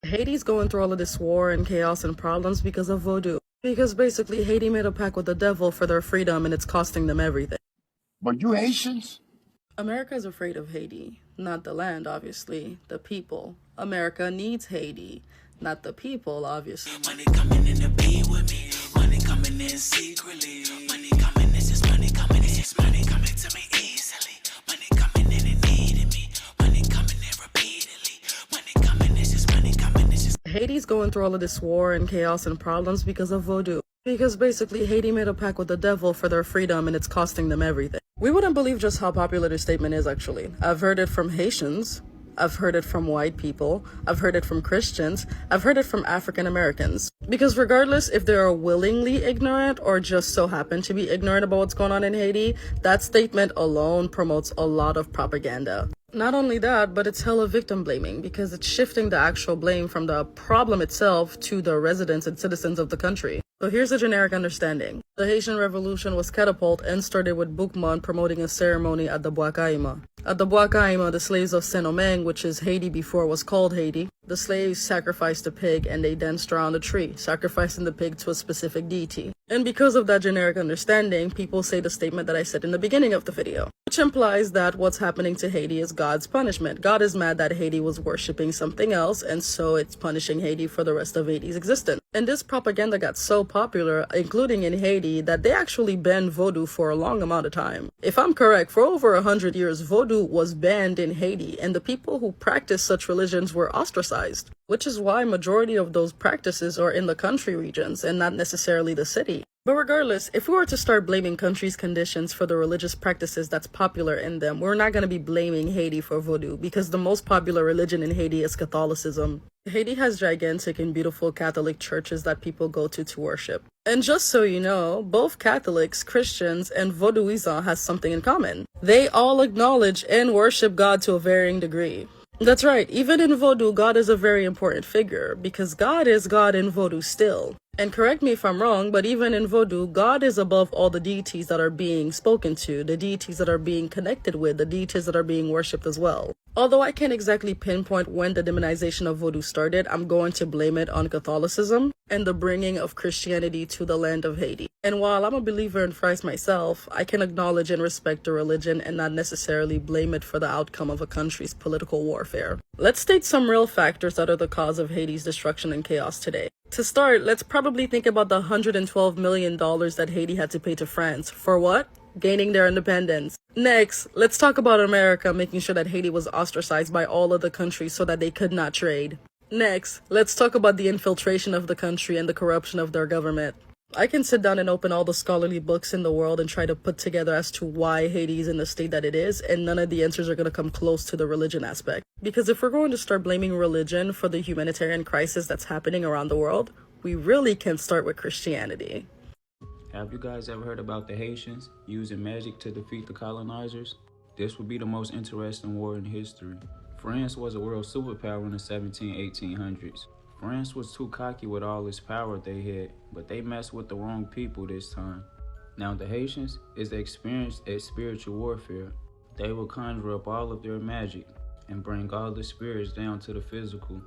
Haiti's going through all of this war and chaos and problems because of voodoo. Because basically Haiti made a pact with the devil for their freedom and it's costing them everything. But you Haitians? America is afraid of Haiti. Not the land, obviously. The people. America needs Haiti. Not the people, obviously. Money coming in to be with me. Money coming in secretly. Money coming, this is money coming. This is money coming to me easily. Money coming in and needing me. Money coming in repeatedly. Money coming, this is money coming. This is. Haiti's going through all of this war and chaos and problems because of voodoo. Because basically Haiti made a pact with the devil for their freedom and it's costing them everything. We wouldn't believe just how popular this statement is actually. I've heard it from Haitians. I've heard it from white people. I've heard it from Christians. I've heard it from African Americans. Because regardless if they are willingly ignorant or just so happen to be ignorant about what's going on in Haiti, that statement alone promotes a lot of propaganda. Not only that, but it's hella victim blaming because it's shifting the actual blame from the problem itself to the residents and citizens of the country. So here's a generic understanding. The Haitian Revolution was catapult and started with Boukman promoting a ceremony at the Bois Caïma. At the Bois Caïma, the slaves of Saint-Domingue, which is Haiti before it was called Haiti, the slaves sacrificed a pig and they danced around a tree, sacrificing the pig to a specific deity. And because of that generic understanding, people say the statement that I said in the beginning of the video, which implies that what's happening to Haiti is God's punishment. God is mad that Haiti was worshipping something else, and so it's punishing Haiti for the rest of Haiti's existence. And this propaganda got so popular, including in Haiti, that they actually banned voodoo for a long amount of time. If I'm correct, for over 100 years, voodoo was banned in Haiti, and the people who practiced such religions were ostracized, which is why majority of those practices are in the country regions and not necessarily the city. But regardless, if we were to start blaming countries' conditions for the religious practices that's popular in them, we're not going to be blaming Haiti for voodoo because the most popular religion in Haiti is Catholicism. Haiti has gigantic and beautiful Catholic churches that people go to worship. And just so you know, both Catholics, Christians, and Vaudouisans has something in common. They all acknowledge and worship God to a varying degree. That's right, even in Vodou, God is a very important figure, because God is God in Vodou still. And correct me if I'm wrong, but even in Vodou, God is above all the deities that are being spoken to, the deities that are being connected with, the deities that are being worshipped as well. Although I can't exactly pinpoint when the demonization of Vodou started, I'm going to blame it on Catholicism and the bringing of Christianity to the land of Haiti. And while I'm a believer in Christ myself, I can acknowledge and respect the religion and not necessarily blame it for the outcome of a country's political warfare. Let's state some real factors that are the cause of Haiti's destruction and chaos today. To start, let's probably think about the $112 million that Haiti had to pay to France. For what? Gaining their independence. Next, let's talk about America making sure that Haiti was ostracized by all other countries so that they could not trade. Next, let's talk about the infiltration of the country and the corruption of their government. I can sit down and open all the scholarly books in the world and try to put together as to why Haiti is in the state that it is, and none of the answers are going to come close to the religion aspect. Because if we're going to start blaming religion for the humanitarian crisis that's happening around the world, we really can start with Christianity. Have you guys ever heard about the Haitians using magic to defeat the colonizers? This would be the most interesting war in history. France was a world superpower in the 1800s. France was too cocky with all this power they had, but they messed with the wrong people this time. Now the Haitians is experienced at spiritual warfare. They will conjure up all of their magic and bring all the spirits down to the physical.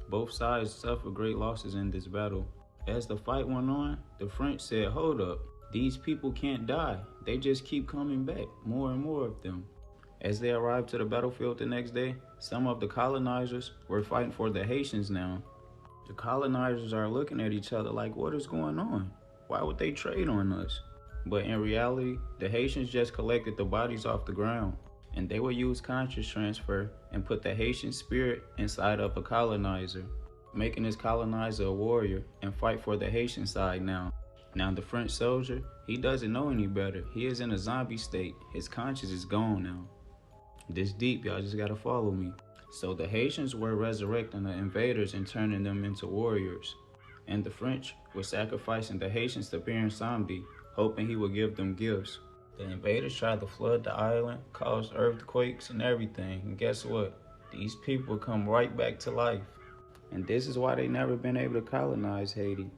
Both sides suffered great losses in this battle. As the fight went on, the French said, "Hold up, these people can't die. They just keep coming back, more and more of them." As they arrived to the battlefield the next day, some of the colonizers were fighting for the Haitians now. The colonizers are looking at each other like, what is going on? Why would they trade on us? But in reality, the Haitians just collected the bodies off the ground, and they would use conscious transfer and put the Haitian spirit inside of a colonizer, making this colonizer a warrior and fight for the Haitian side now. Now the French soldier, he doesn't know any better. He is in a zombie state. His conscience is gone now. This deep, y'all just gotta follow me. So the Haitians were resurrecting the invaders and turning them into warriors. And the French were sacrificing the Haitians to Baron Samedi, hoping he would give them gifts. The invaders tried to flood the island, caused earthquakes and everything. And guess what? These people come right back to life. And this is why they never been able to colonize Haiti.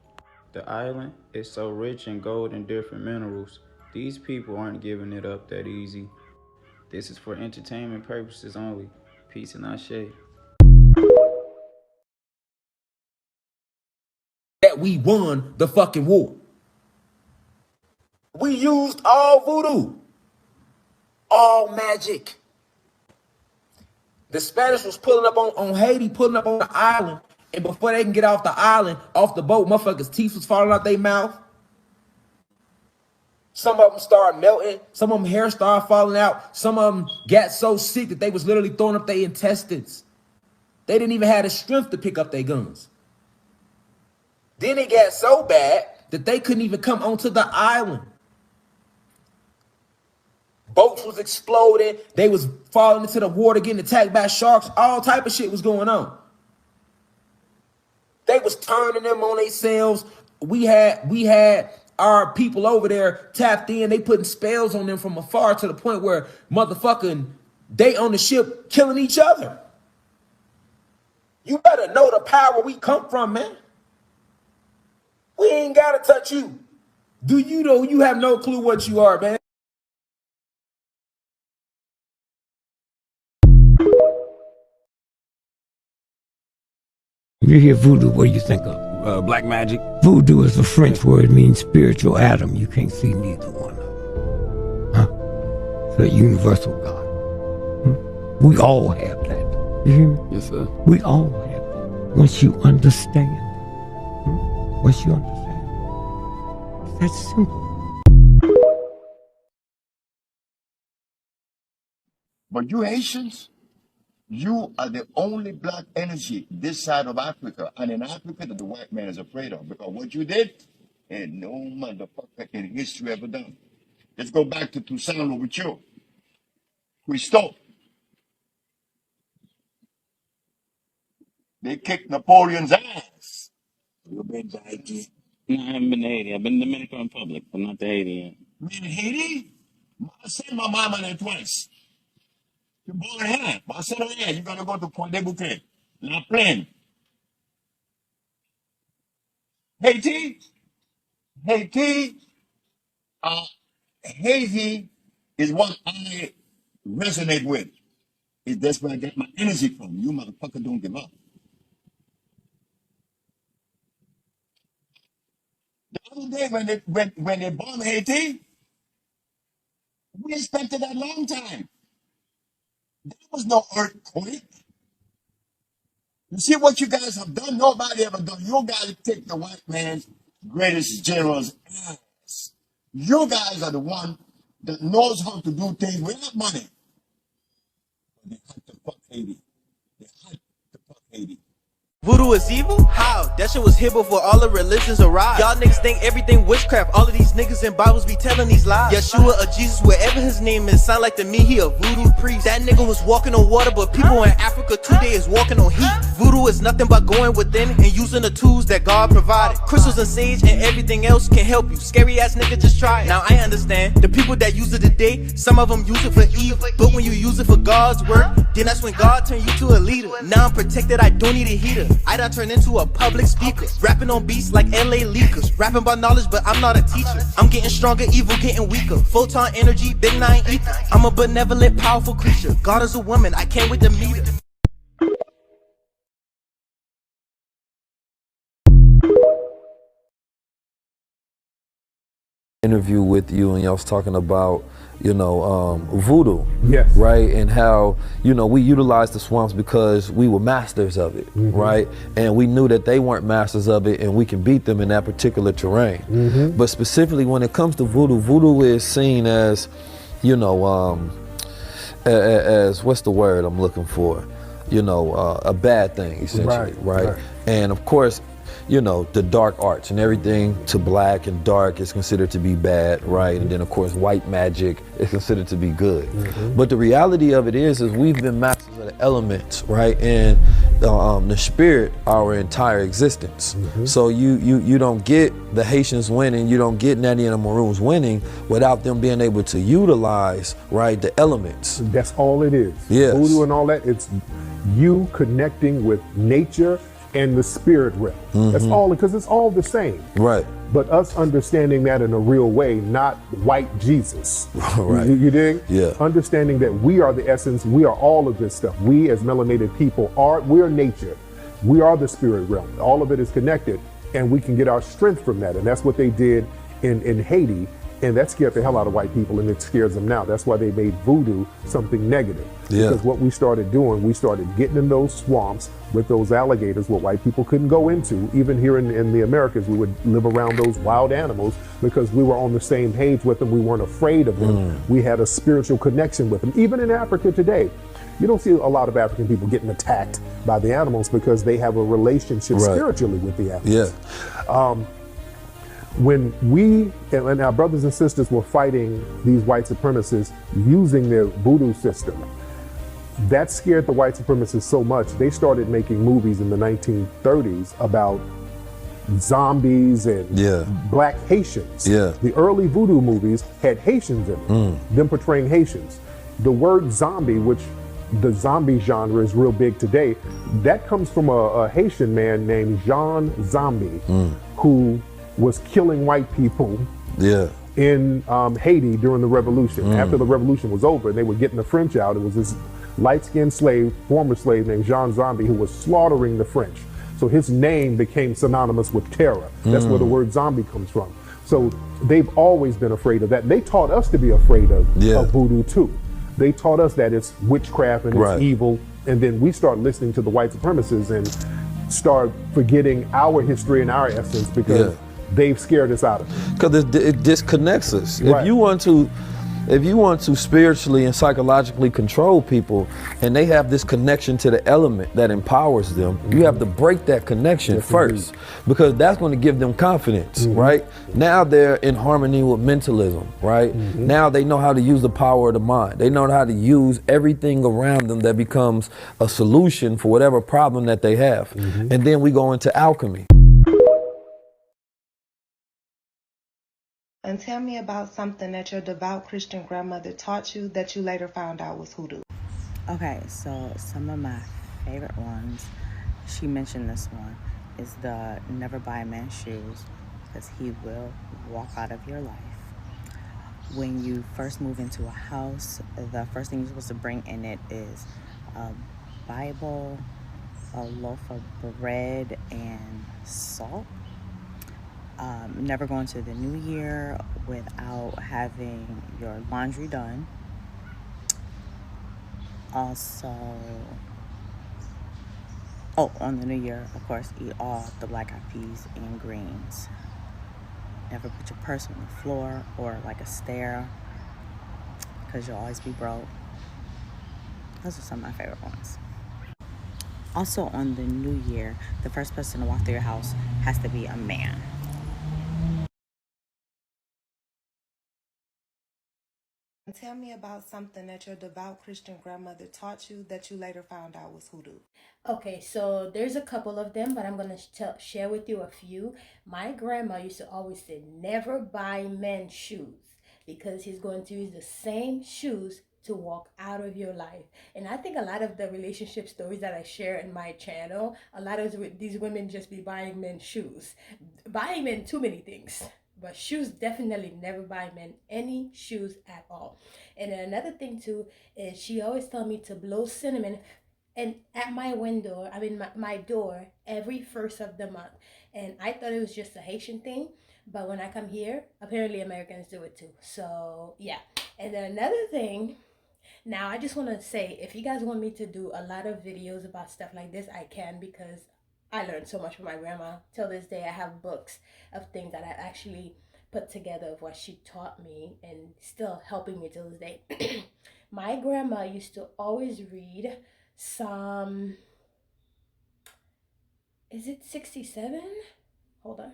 The island is so rich in gold and different minerals. These people aren't giving it up that easy. This is for entertainment purposes only. Peace and ashe. that we won the fucking war. We used all voodoo, all magic. The Spanish was pulling up on Haiti, pulling up on the island, and before they can get off the island, off the boat, motherfuckers' teeth was falling out their mouth. Some of them started melting. Some of them hair started falling out. Some of them got so sick that they was literally throwing up their intestines. They didn't even have the strength to pick up their guns. Then it got so bad that they couldn't even come onto the island. Boats was exploding. They was falling into the water, getting attacked by sharks. All type of shit was going on. They was turning them on themselves. We had our people over there tapped in. They putting spells on them from afar to the point where motherfucking they on the ship killing each other. You better know the power we come from, man. We ain't gotta touch you. Do you know you have no clue what you are, man? You hear voodoo, what do you think of? Black magic. Voodoo is a French word, it means spiritual Adam. You can't see neither one of them. Huh? It's a universal God. We all have that. You hear me? Yes, sir. We all have that. Once you understand. Once you understand. It's that simple. But you Haitians, you are the only black energy this side of Africa. And in Africa that the white man is afraid of. Because what you did, ain't no motherfucker in history ever done. Let's go back to Toussaint Louverture. Christophe. They kicked Napoleon's ass. You've been to Haiti? No, I haven't been to Haiti. I've been to Dominican Republic, but not to Haiti yet. Man, Haiti? I sent my mama there twice. You born here. But I said, oh yeah, you gotta go to Point de Bouquet. La Plaine. Haiti? Haiti? Haiti is what I resonate with. That's where I get my energy from. You motherfucker don't give up. The other day when they bombed Haiti, we expected a long time. There was no earthquake. You see what you guys have done? Nobody ever done. You guys take the white man's greatest general's ass. You guys are the one that knows how to do things without money. They had to fuck Haiti. They had to fuck Haiti. Voodoo is evil? How? That shit was here before all the religions arrived. Y'all niggas think everything witchcraft. All of these niggas in Bibles be telling these lies. Yeshua or Jesus, wherever his name is, sound like to me he a voodoo priest. That nigga was walking on water, but people in Africa today is walking on heat. Voodoo is nothing but going within and using the tools that God provided. Crystals and sage and everything else can help you. Scary ass nigga, just try it. Now I understand the people that use it today, some of them use it for evil. But when you use it for God's work, then that's when God turn you to a leader. Now I'm protected, I don't need a heater. I done turned into a public speaker, rapping on beats like LA leakers, rapping about knowledge, but I'm not a teacher. I'm getting stronger, evil getting weaker. Photon energy, big nine ether. I'm a benevolent, powerful creature. God is a woman, I can't wait to meet her. Interview with you and y'all was talking about, you know, voodoo, yes, right, and how, you know, we utilized the swamps because we were masters of it, right, and we knew that they weren't masters of it and we can beat them in that particular terrain. But specifically when it comes to voodoo, voodoo is seen as, you know, as what's the word I'm looking for, you know, a bad thing essentially, right? And of course, you know, the dark arts and everything to black and dark is considered to be bad, right? And then of course white magic is considered to be good. But the reality of it is we've been masters of the elements, right? And the spirit our entire existence. So you don't get the Haitians winning, you don't get Natty and the Maroons winning without them being able to utilize, right, the elements. That's all it is. Yes. Voodoo and all that, it's you connecting with nature and the spirit realm. That's all, because it's all the same. Right. But us understanding that in a real way, not white Jesus. Right. You dig? Yeah. Understanding that we are the essence, we are all of this stuff. We as melanated people we are nature. We are the spirit realm. All of it is connected. and we can get our strength from that. And that's what they did in Haiti, and that scared the hell out of white people, and it scares them now. That's why they made voodoo something negative. Yeah. Because what we started doing, we started getting in those swamps with those alligators what white people couldn't go into. Even here in the Americas, we would live around those wild animals because we were on the same page with them. We weren't afraid of them. We had a spiritual connection with them. Even in Africa today, you don't see a lot of African people getting attacked by the animals because they have a relationship spiritually with the animals. Yeah. When we and our brothers and sisters were fighting these white supremacists using their voodoo system, that scared the white supremacists so much, they started making movies in the 1930s about zombies and black Haitians. Yeah. The early voodoo movies had Haitians in them, them portraying Haitians. The word zombie, which the zombie genre is real big today, that comes from a Haitian man named Jean Zombie, who was killing white people in Haiti during the revolution. After the revolution was over, they were getting the French out. It was this light-skinned slave, former slave named Jean Zombie, who was slaughtering the French. So his name became synonymous with terror. That's where the word zombie comes from. So they've always been afraid of that. They taught us to be afraid of voodoo too. They taught us that it's witchcraft and it's evil. And then we start listening to the white supremacists and start forgetting our history and our essence because they've scared us out of it. Because it disconnects us. Right. If you want to spiritually and psychologically control people, and they have this connection to the element that empowers them, you have to break that connection first, because that's going to give them confidence, right? Now they're in harmony with mentalism, right? Now they know how to use the power of the mind. They know how to use everything around them that becomes a solution for whatever problem that they have. And then we go into alchemy. And tell me about something that your devout Christian grandmother taught you that you later found out was hoodoo. Okay, so some of my favorite ones, she mentioned this one, is the never buy a man shoes, because he will walk out of your life. When you first move into a house, the first thing you're supposed to bring in it is a Bible, a loaf of bread, and salt. Never go into the new year without having your laundry done. Also, on the new year, of course, eat all the black eyed peas and greens. Never put your purse on the floor or like a stair, because you'll always be broke. Those are some of my favorite ones. Also, on the new year, the first person to walk through your house has to be a man. Tell me about something that your devout Christian grandmother taught you that you later found out was hoodoo. Okay, so there's a couple of them, but I'm going to share with you a few. My grandma used to always say, never buy men's shoes, because he's going to use the same shoes to walk out of your life. And I think a lot of the relationship stories that I share in my channel, a lot of these women just be buying men's shoes. Buying men too many things. But shoes, definitely never buy men any shoes at all. And then another thing too is she always tell me to blow cinnamon and at my window, I mean my door, every first of the month. And I thought it was just a Haitian thing, but when I come here, apparently Americans do it too. So yeah. And then another thing, now I just want to say, if you guys want me to do a lot of videos about stuff like this, I can, because I learned so much from my grandma. Till this day, I have books of things that I actually put together of what she taught me, and still helping me till this day. My grandma used to always read Psalm, is it 67? Hold on.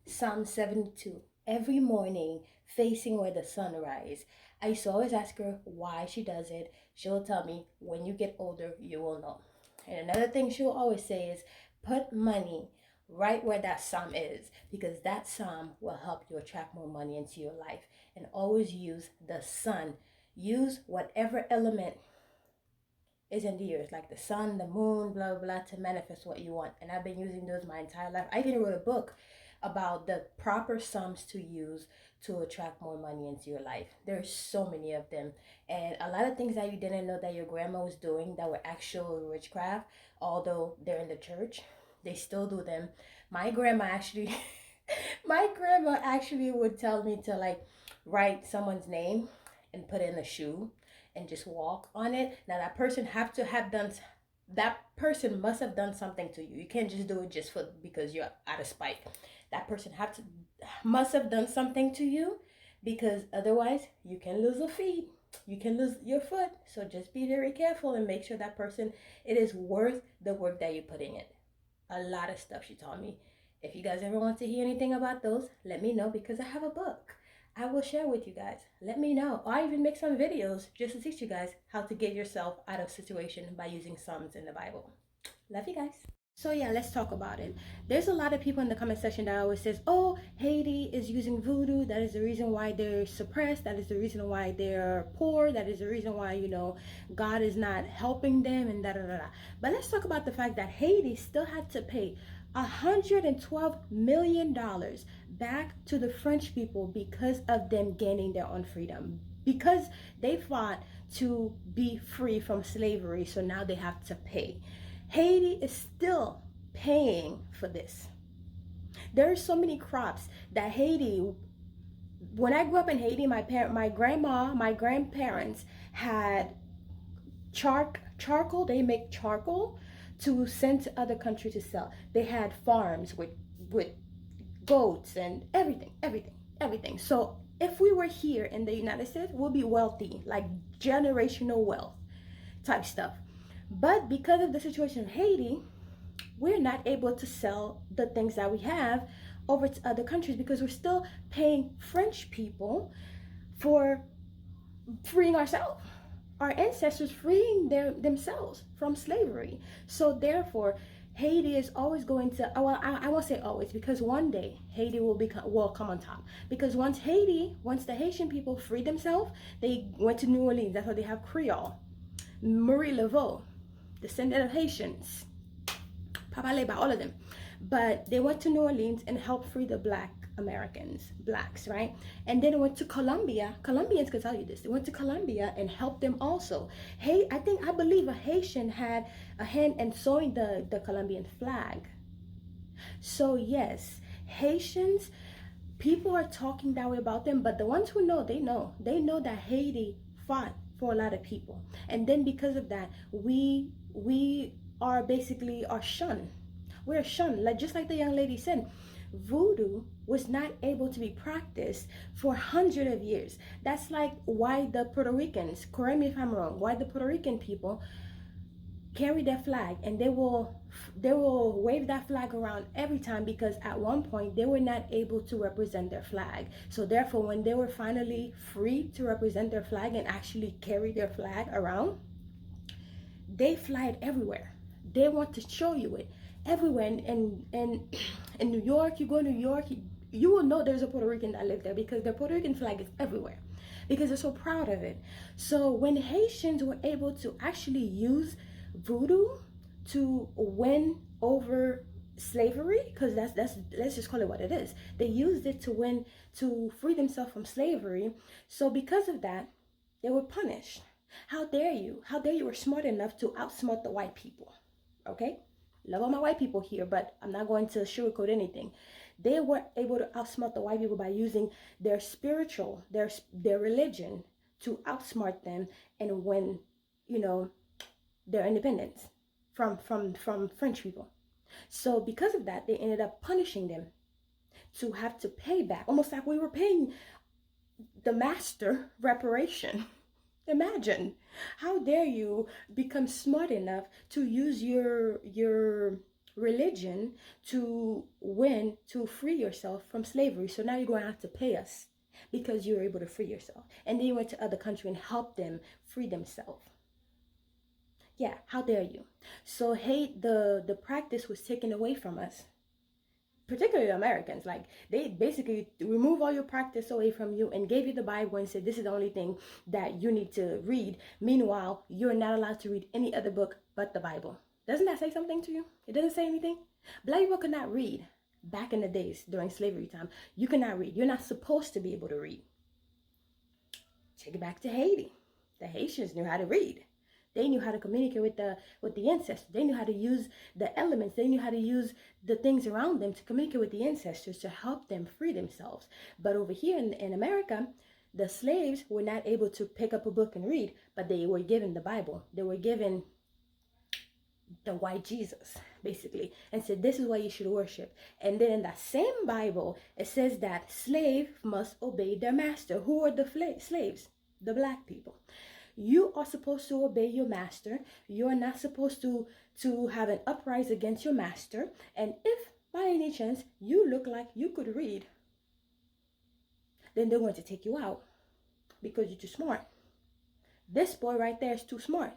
Psalm 72. Every morning, facing where the sun rises. I used to always ask her why she does it. She'll tell me, when you get older, you will know. And another thing she'll always say is, put money right where that psalm is, because that psalm will help you attract more money into your life. And always use the sun. Use whatever element is in the earth, like the sun, the moon, blah, blah, blah, to manifest what you want. And I've been using those my entire life. I even wrote a book about the proper psalms to use to attract more money into your life. There's so many of them. And a lot of things that you didn't know that your grandma was doing that were actual witchcraft, although they're in the church, They still do them. My grandma actually, my grandma actually would tell me to like write someone's name and put it in a shoe and just walk on it. Now that person have to have done, that person must have done something to you. You can't just do it just for because you're out of spite. That person must have done something to you, because otherwise you can lose a feet, you can lose your foot. So just be very careful and make sure that person, it is worth the work that you put in it. A lot of stuff she taught me. If you guys ever want to hear anything about those, let me know, because I have a book I will share with you guys. Let me know. Or I even make some videos just to teach you guys how to get yourself out of situation by using Psalms in the Bible. Love you guys. So yeah, let's talk about it. There's a lot of people in the comment section that always says, oh, Haiti is using voodoo. That is the reason why they're suppressed. That is the reason why they're poor. That is the reason why, you know, God is not helping them and da da da da. But let's talk about the fact that Haiti still had to pay $112 million back to the French people because of them gaining their own freedom. Because they fought to be free from slavery, so now they have to pay. Haiti is still paying for this. There are so many crops that Haiti, when I grew up in Haiti, my grandparents had charcoal. They make charcoal to send to other countries to sell. They had farms with goats and everything. So if we were here in the United States, we'll be wealthy, like generational wealth type stuff. But because of the situation in Haiti, we're not able to sell the things that we have over to other countries because we're still paying French people for freeing ourselves. Our ancestors freeing themselves from slavery. So therefore, Haiti is always going to, well, I won't say always, because one day Haiti will come on top. Because once the Haitian people freed themselves, they went to New Orleans. That's why they have Creole. Marie Laveau, descendant of Haitians, Papa Leba, all of them. But they went to New Orleans and helped free the blacks, right? And then they went to Colombia. Colombians could tell you this. They went to Colombia and helped them also. Hey, I believe a Haitian had a hand in sewing the Colombian flag. So yes, Haitians, people are talking that way about them, but the ones who know, they know that Haiti fought for a lot of people. And then because of that, we are basically shunned. We're shunned, just like the young lady said. Voodoo was not able to be practiced for hundreds of years. That's like why the Puerto Ricans, correct me if I'm wrong, why the Puerto Rican people carry their flag, and they will wave that flag around every time, because at one point they were not able to represent their flag. So therefore, when they were finally free to represent their flag and actually carry their flag around, they fly it everywhere. They want to show you it everywhere. And in New York, you go to New York, you will know there's a Puerto Rican that lives there, because their Puerto Rican flag is everywhere, because they're so proud of it. So when Haitians were able to actually use voodoo to win over slavery, because that's let's just call it what it is, they used it to free themselves from slavery. So because of that, they were punished. How dare you were smart enough to outsmart the white people. Okay, love all my white people here, but I'm not going to sugarcoat anything. They were able to outsmart the white people by using their spiritual, their religion, to outsmart them and win, their independence from French people. So because of that, they ended up punishing them to have to pay back, almost like we were paying the master reparation. Imagine, how dare you become smart enough to use your religion to win, to free yourself from slavery. So now you're going to have to pay us because you were able to free yourself. And then you went to other country and helped them free themselves. Yeah, how dare you? So the practice was taken away from us, particularly Americans. Like, they basically remove all your practice away from you and gave you the Bible and said, this is the only thing that you need to read. Meanwhile, you're not allowed to read any other book but the Bible. Doesn't that say something to you? It doesn't say anything. Black people could not read back in the days during slavery time. You cannot read. You're not supposed to be able to read. Take it back to Haiti. The Haitians knew how to read. They knew how to communicate with the ancestors. They knew how to use the elements. They knew how to use the things around them to communicate with the ancestors to help them free themselves. But over here in America, the slaves were not able to pick up a book and read, but they were given the Bible. They were given the white Jesus, basically, and said, this is what you should worship. And then in that same Bible, it says that slave must obey their master. Who are the slaves? The black people. You are supposed to obey your master. You're not supposed to have an uprising against your master. And if by any chance you look like you could read, then they're going to take you out because you're too smart. This boy right there is too smart.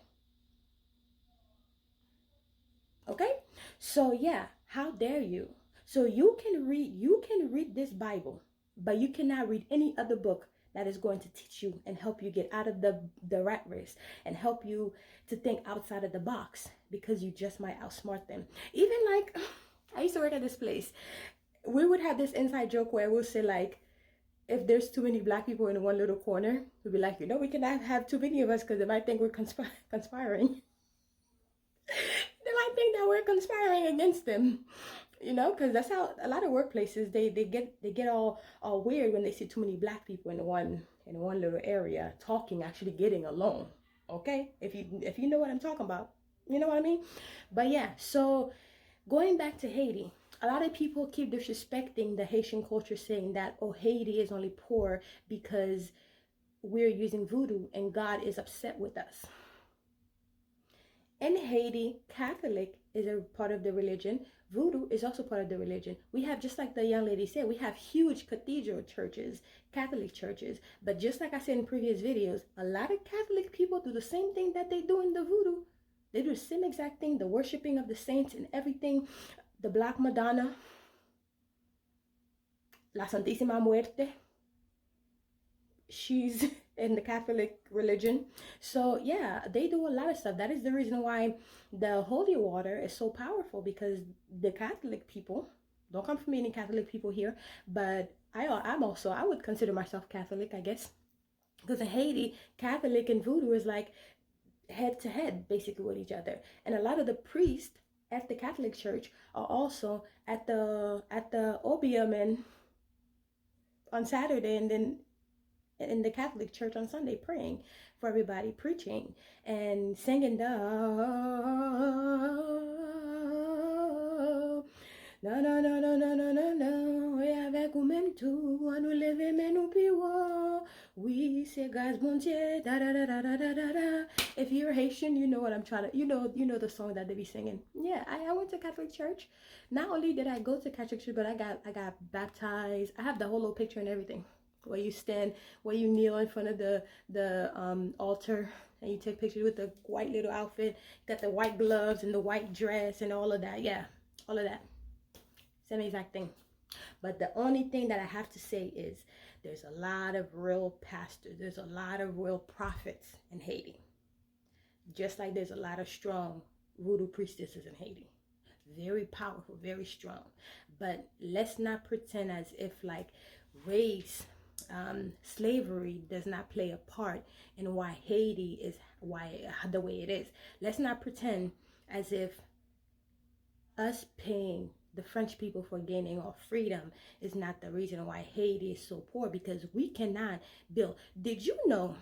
Okay? So yeah, how dare you? So you can read this Bible, but you cannot read any other book that is going to teach you and help you get out of the rat race and help you to think outside of the box, because you just might outsmart them. Even like, I used to work at this place. We would have this inside joke where we'll say like, if there's too many black people in one little corner, we'd be like, you know, we cannot have too many of us because they might think we're conspiring. They might think that we're conspiring against them, you know, because that's how a lot of workplaces they get all weird when they see too many black people in one little area talking, actually getting along. Okay, if you know what I'm talking about, you know what I mean. But yeah, so going back to Haiti, a lot of people keep disrespecting the Haitian culture, saying that, oh, Haiti is only poor because we're using voodoo and God is upset with us. In Haiti, Catholic is a part of the religion. Voodoo is also part of the religion. We have, just like the young lady said, we have huge cathedral churches, Catholic churches. But just like I said in previous videos, a lot of Catholic people do the same thing that they do in the voodoo. They do the same exact thing, the worshiping of the saints and everything. The Black Madonna, La Santísima Muerte, she's in the Catholic religion. So yeah, they do a lot of stuff. That is the reason why the holy water is so powerful, because the Catholic people, don't come for me any Catholic people here, but I would consider myself Catholic, I guess, because in Haiti, Catholic and voodoo is like head to head basically with each other. And a lot of the priests at the Catholic Church are also at the opium and on Saturday, and then in the Catholic Church on Sunday, praying for everybody, preaching and singing the no no no no no no no no, et avec ou même tout, on nous lever mais nous piwa, oui c'est gaz bon Dieu, da da da da da da da. If you're Haitian, you know what I'm trying to, you know the song that they be singing. Yeah, I went to Catholic church. Not only did I go to Catholic church, but I got baptized. I have the whole little picture and everything, where you stand, where you kneel in front of the altar, and you take pictures with the white little outfit, got the white gloves and the white dress and all of that. Yeah, all of that. Same exact thing. But the only thing that I have to say is there's a lot of real pastors, there's a lot of real prophets in Haiti. Just like there's a lot of strong voodoo priestesses in Haiti. Very powerful, very strong. But let's not pretend as if like race, slavery does not play a part in why Haiti is the way it is. Let's not pretend as if us paying the French people for gaining our freedom is not the reason why Haiti is so poor, because we cannot build. Did you know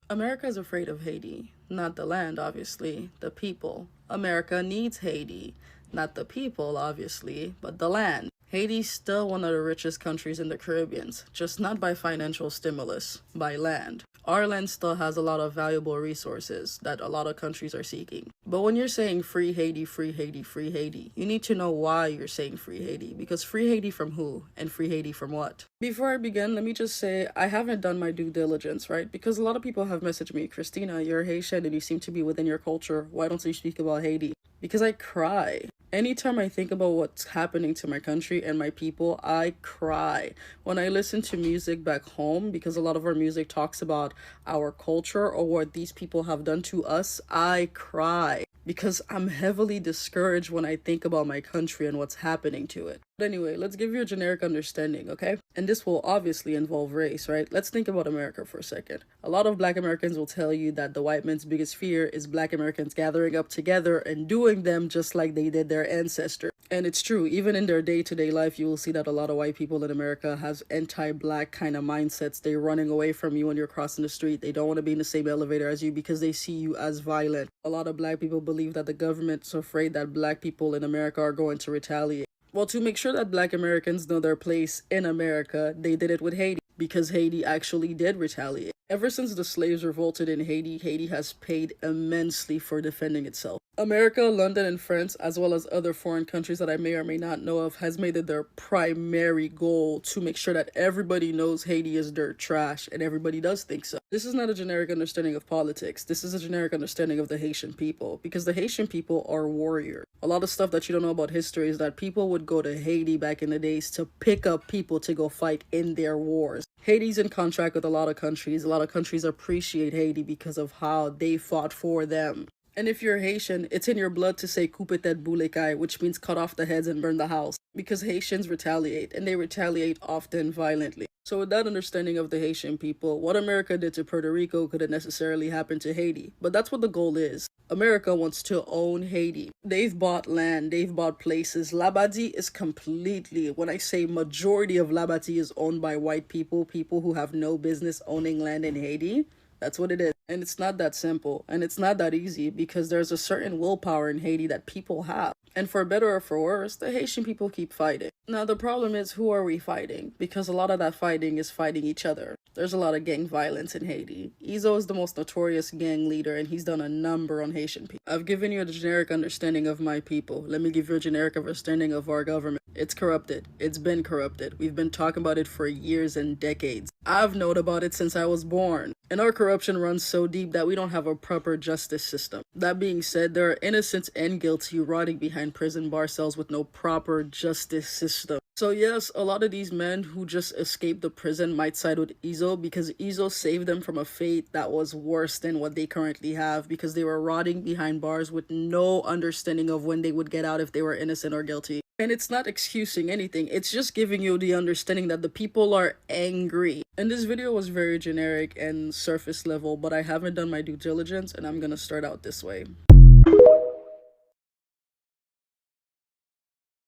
America is afraid of Haiti, not the land, obviously, the people. America needs Haiti, not the people, obviously, but the land. Haiti's still one of the richest countries in the Caribbean, just not by financial stimulus, by land. Our land still has a lot of valuable resources that a lot of countries are seeking. But when you're saying free Haiti, free Haiti, free Haiti, you need to know why you're saying free Haiti, because free Haiti from who and free Haiti from what? Before I begin, let me just say I haven't done my due diligence, right? Because a lot of people have messaged me, Christina, you're Haitian and you seem to be within your culture. Why don't you speak about Haiti? Because I cry. Anytime I think about what's happening to my country and my people, I cry. When I listen to music back home, because a lot of our music talks about our culture or what these people have done to us, I cry. Because I'm heavily discouraged when I think about my country and what's happening to it. But anyway, let's give you a generic understanding, okay? And this will obviously involve race, right? Let's think about America for a second. A lot of black Americans will tell you that the white man's biggest fear is black Americans gathering up together and doing them just like they did their ancestors. And it's true, even in their day-to-day life, you will see that a lot of white people in America has anti-black kind of mindsets. They're running away from you when you're crossing the street. They don't want to be in the same elevator as you because they see you as violent. A lot of black people believe that the government's afraid that black people in America are going to retaliate. Well, to make sure that black Americans know their place in America, they did it with Haiti, because Haiti actually did retaliate. Ever since the slaves revolted in Haiti, Haiti has paid immensely for defending itself. America, London, and France, as well as other foreign countries that I may or may not know of, has made it their primary goal to make sure that everybody knows Haiti is dirt trash, and everybody does think so. This is not a generic understanding of politics. This is a generic understanding of the Haitian people, because the Haitian people are warriors. A lot of stuff that you don't know about history is that people would go to Haiti back in the days to pick up people to go fight in their wars. Haiti's in contract with a lot of countries. A lot of countries appreciate Haiti because of how they fought for them. And if you're Haitian, it's in your blood to say coupe tête boule caille, which means cut off the heads and burn the house. Because Haitians retaliate, and they retaliate often violently. So with that understanding of the Haitian people, what America did to Puerto Rico couldn't necessarily happen to Haiti. But that's what the goal is. America wants to own Haiti. They've bought land, they've bought places. Labadie is completely, when I say majority of Labadie is owned by white people, people who have no business owning land in Haiti. That's what it is. And it's not that simple. And it's not that easy because there's a certain willpower in Haiti that people have. And for better or for worse, the Haitian people keep fighting. Now, the problem is, who are we fighting? Because a lot of that fighting is fighting each other. There's a lot of gang violence in Haiti. Izo is the most notorious gang leader, and he's done a number on Haitian people. I've given you a generic understanding of my people. Let me give you a generic understanding of our government. It's corrupted. It's been corrupted. We've been talking about it for years and decades. I've known about it since I was born. And our corruption runs so deep that we don't have a proper justice system. That being said, there are innocents and guilty rotting behind prison bar cells with no proper justice system. So yes, a lot of these men who just escaped the prison might side with Izo because Izo saved them from a fate that was worse than what they currently have, because they were rotting behind bars with no understanding of when they would get out if they were innocent or guilty. And it's not excusing anything, it's just giving you the understanding that the people are angry. And this video was very generic and surface level, but I haven't done my due diligence, and I'm gonna start out this way.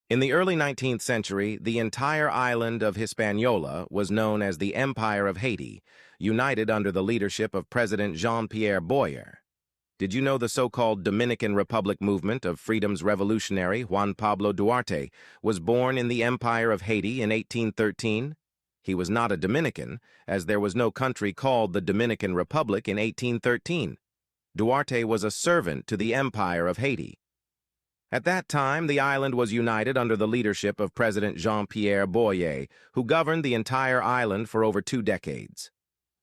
In the early 19th century, the entire island of Hispaniola was known as the Empire of Haiti, united under the leadership of President Jean-Pierre Boyer. Did you know the so-called Dominican Republic movement of freedom's revolutionary Juan Pablo Duarte was born in the Empire of Haiti in 1813? He was not a Dominican, as there was no country called the Dominican Republic in 1813. Duarte was a servant to the Empire of Haiti. At that time, the island was united under the leadership of President Jean-Pierre Boyer, who governed the entire island for over 2 decades.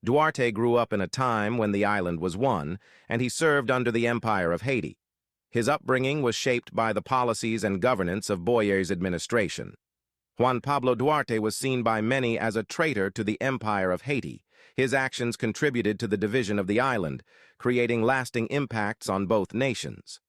Duarte grew up in a time when the island was one, and he served under the Empire of Haiti. His upbringing was shaped by the policies and governance of Boyer's administration. Juan Pablo Duarte was seen by many as a traitor to the Empire of Haiti. His actions contributed to the division of the island, creating lasting impacts on both nations.